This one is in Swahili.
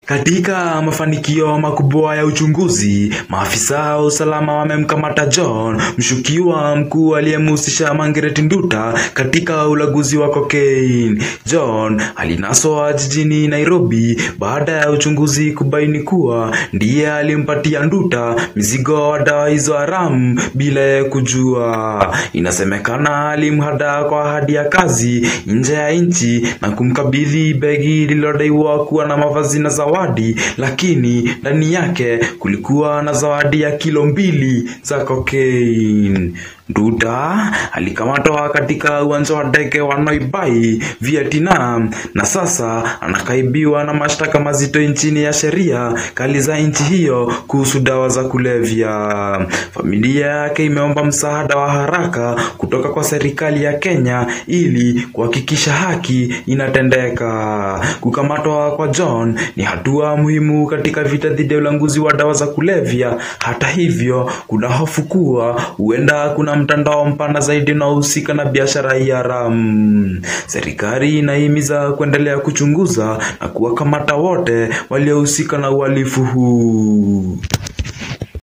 Katika mafanikio makubwa ya uchunguzi, maafisa wa usalama wamemkamata John, mshukiwa mkuu aliyemhusisha Margaret Nduta katika ulaguzi wa cocaine. John alinaswa jijini Nairobi baada ya uchunguzi kubaini kuwa ndiye alimpatia Nduta mizigo wa dawa hizo haramu bila kujua. Inasemekana alimhada kwa ahadi ya kazi nje ya nchi na kumkabidhi begi lililodaiwa kuwa na mavazi na zawadi, lakini ndani yake kulikuwa na zawadi ya kilo 2 za cocaine. Nduta alikamatwa katika uwanja wa ndege wa Noi Bai, Vietnam, na sasa anakaibiwa na mashtaka mazito nchini ya sheria kali za nchi hiyo kuhusu dawa za kulevya. Familia yake imeomba msaada wa haraka kutoka kwa serikali ya Kenya ili kuhakikisha haki inatendeka. Kukamatwa kwa John ni hatua muhimu katika vita dhidi ya ulanguzi wa dawa za kulevya. Hata hivyo, kuna hofu kuwa huenda kuna mtandao mpana zaidi unaohusika na biashara hii haramu. Serikali inahimiza kuendelea kuchunguza na kuwakamata wote waliohusika na uhalifu huu.